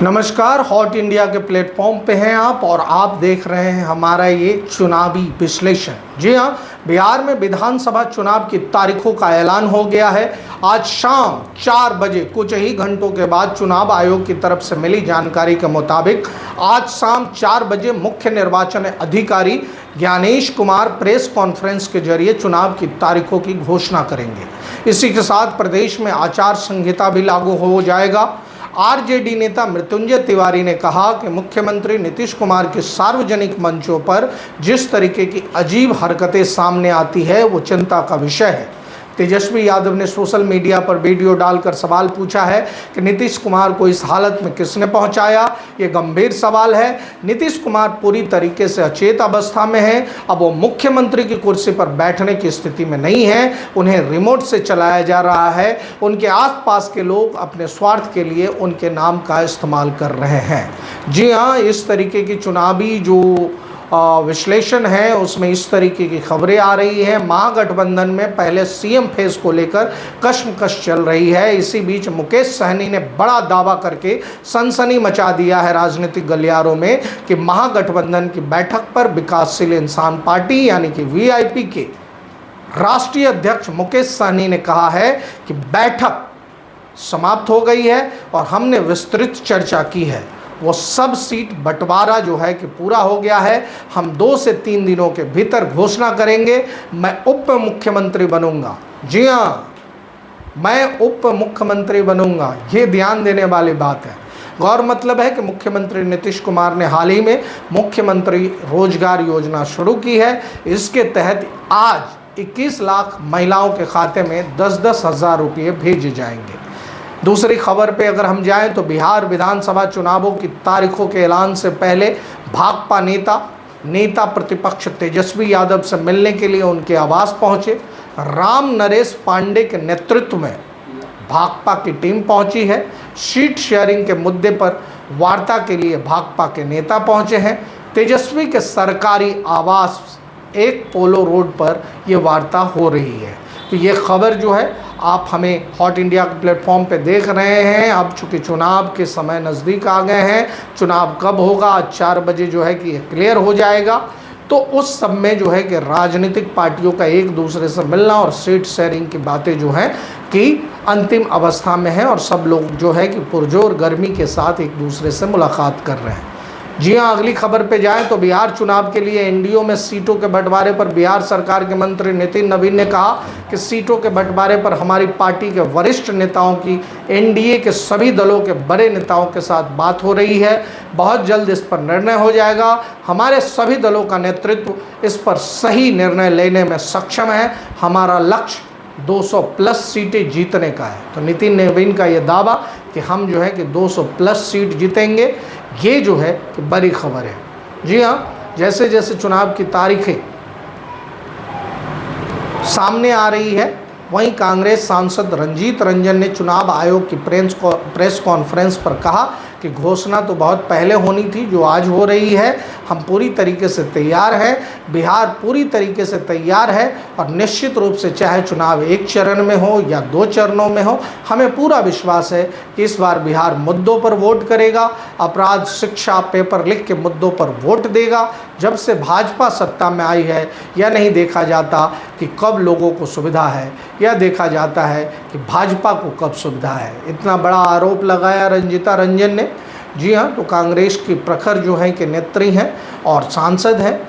नमस्कार, hot India के platform पे हैं आप और आप देख रहे हैं हमारा ये चुनावी विश्लेषण। जी हाँ, बिहार में विधानसभा चुनाव की तारीखों का ऐलान हो गया है। आज शाम 4 बजे कुछ ही घंटों के बाद चुनाव आयोग की तरफ से मिली जानकारी के मुताबिक आज शाम 4 बजे मुख्य निर्वाचन अधिकारी ज्ञानेश कुमार प्रेस कॉन्फ्रेंस के जरिए चुनाव की तारीखों की घोषणा करेंगे। इसी के साथ प्रदेश में आचार संहिता भी लागू हो जाएगा। आरजेडी नेता मृत्युंजय तिवारी ने कहा कि मुख्यमंत्री नीतीश कुमार के सार्वजनिक मंचों पर जिस तरीके की अजीब हरकतें सामने आती है वो चिंता का विषय है। तेजस्वी यादव ने सोशल मीडिया पर वीडियो डालकर सवाल पूछा है कि नीतीश कुमार को इस हालत में किसने पहुंचाया। ये गंभीर सवाल है। नीतीश कुमार पूरी तरीके से अचेत अवस्था में है। अब वो मुख्यमंत्री की कुर्सी पर बैठने की स्थिति में नहीं है। उन्हें रिमोट से चलाया जा रहा है। उनके आसपास के लोग अपने स्वार्थ के लिए उनके नाम का इस्तेमाल कर रहे हैं। जी हाँ, इस तरीके की चुनावी जो विश्लेषण है उसमें इस तरीके की खबरें आ रही है। महागठबंधन में पहले सीएम फेस को लेकर कश्मकश चल रही है। इसी बीच मुकेश सहनी ने बड़ा दावा करके सनसनी मचा दिया है राजनीतिक गलियारों में कि महागठबंधन की बैठक पर विकासशील इंसान पार्टी यानी कि वीआईपी के राष्ट्रीय अध्यक्ष मुकेश सहनी ने कहा है कि बैठक समाप्त हो गई है और हमने विस्तृत चर्चा की है। वो सब सीट बंटवारा जो है कि पूरा हो गया है। हम 2 से 3 दिनों के भीतर घोषणा करेंगे। मैं उप मुख्यमंत्री बनूंगा। जी हाँ, मैं उप मुख्यमंत्री बनूंगा। ये ध्यान देने वाली बात है। गौर मतलब है कि मुख्यमंत्री नीतीश कुमार ने हाल ही में मुख्यमंत्री रोजगार योजना शुरू की है। इसके तहत आज 21 लाख महिलाओं के खाते में 10-10 हज़ार रुपये भेजे जाएंगे। दूसरी खबर पे अगर हम जाएं तो बिहार विधानसभा चुनावों की तारीखों के ऐलान से पहले भाकपा नेता प्रतिपक्ष तेजस्वी यादव से मिलने के लिए उनके आवास पहुंचे। राम नरेश पांडे के नेतृत्व में भाकपा की टीम पहुंची है। सीट शेयरिंग के मुद्दे पर वार्ता के लिए भाकपा के नेता पहुंचे हैं। तेजस्वी के सरकारी आवास 1 पोलो रोड पर यह वार्ता हो रही है। तो ये खबर जो है आप हमें हॉट इंडिया के प्लेटफॉर्म पे देख रहे हैं। अब चूँकि चुनाव के समय नज़दीक आ गए हैं, चुनाव कब होगा आज 4 बजे जो है कि ये क्लियर हो जाएगा। तो उस सब में जो है कि राजनीतिक पार्टियों का एक दूसरे से मिलना और सीट शेयरिंग की बातें जो हैं कि अंतिम अवस्था में है और सब लोग जो है कि पुरजोर गर्मी के साथ एक दूसरे से मुलाकात कर रहे हैं। जी हाँ, अगली खबर पे जाएं तो बिहार चुनाव के लिए एनडीओ में सीटों के बंटवारे पर बिहार सरकार के मंत्री नितिन नवीन ने कहा कि सीटों के बंटवारे पर हमारी पार्टी के वरिष्ठ नेताओं की एनडीए के सभी दलों के बड़े नेताओं के साथ बात हो रही है। बहुत जल्द इस पर निर्णय हो जाएगा। हमारे सभी दलों का नेतृत्व इस पर सही निर्णय लेने में सक्षम है। हमारा लक्ष्य 200+ सीटें जीतने का है। तो नितिन नवीन का ये दावा कि हम जो है कि 200+ सीट जीतेंगे, ये जो है कि बड़ी खबर है। जी हाँ, जैसे जैसे चुनाव की तारीखें सामने आ रही है वहीं कांग्रेस सांसद रंजीत रंजन ने चुनाव आयोग की प्रेस कॉन्फ्रेंस पर कहा कि घोषणा तो बहुत पहले होनी थी, जो आज हो रही है। हम पूरी तरीके से तैयार हैं। बिहार पूरी तरीके से तैयार है और निश्चित रूप से चाहे चुनाव 1 चरण में हो या 2 चरणों में हो, हमें पूरा विश्वास है कि इस बार बिहार मुद्दों पर वोट करेगा। अपराध, शिक्षा, पेपर लीक के मुद्दों पर वोट देगा। जब से भाजपा सत्ता में आई है यह नहीं देखा जाता कि कब लोगों को सुविधा है, यह देखा जाता है कि भाजपा को कब सुविधा है। इतना बड़ा आरोप लगाया रंजीता रंजन ने। जी हाँ, तो कांग्रेस की प्रखर जो है कि नेत्री हैं और सांसद हैं।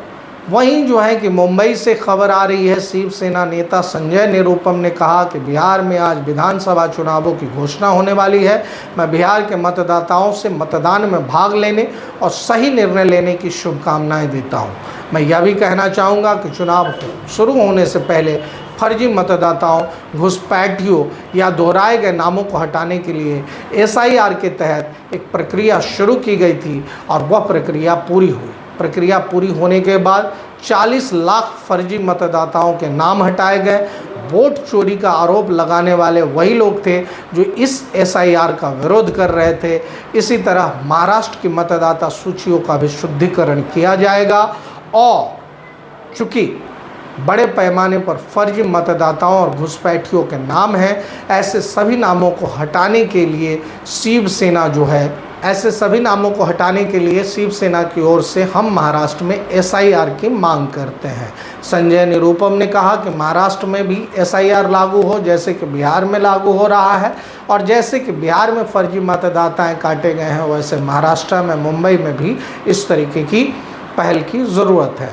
वहीं जो है कि मुंबई से खबर आ रही है, शिवसेना नेता संजय निरुपम ने कहा कि बिहार में आज विधानसभा चुनावों की घोषणा होने वाली है। मैं बिहार के मतदाताओं से मतदान में भाग लेने और सही निर्णय लेने की शुभकामनाएं देता हूं। मैं यह भी कहना चाहूँगा कि चुनाव शुरू होने से पहले फर्जी मतदाताओं, घुसपैठियों या दोहराए गए नामों को हटाने के लिए SIR के तहत एक प्रक्रिया शुरू की गई थी और वह प्रक्रिया पूरी हुई। प्रक्रिया पूरी होने के बाद 40 लाख फर्जी मतदाताओं के नाम हटाए गए। वोट चोरी का आरोप लगाने वाले वही लोग थे जो इस SIR का विरोध कर रहे थे। इसी तरह महाराष्ट्र की मतदाता सूचियों का भी शुद्धिकरण किया जाएगा और चूँकि बड़े पैमाने पर फर्जी मतदाताओं और घुसपैठियों के नाम हैं, ऐसे सभी नामों को हटाने के लिए शिवसेना जो है ऐसे सभी नामों को हटाने के लिए शिवसेना की ओर से हम महाराष्ट्र में SIR की मांग करते हैं। संजय निरुपम ने कहा कि महाराष्ट्र में भी SIR लागू हो जैसे कि बिहार में लागू हो रहा है, और जैसे कि बिहार में फर्जी मतदाताएं काटे गए हैं वैसे महाराष्ट्र में, मुंबई में भी इस तरीके की पहल की ज़रूरत है।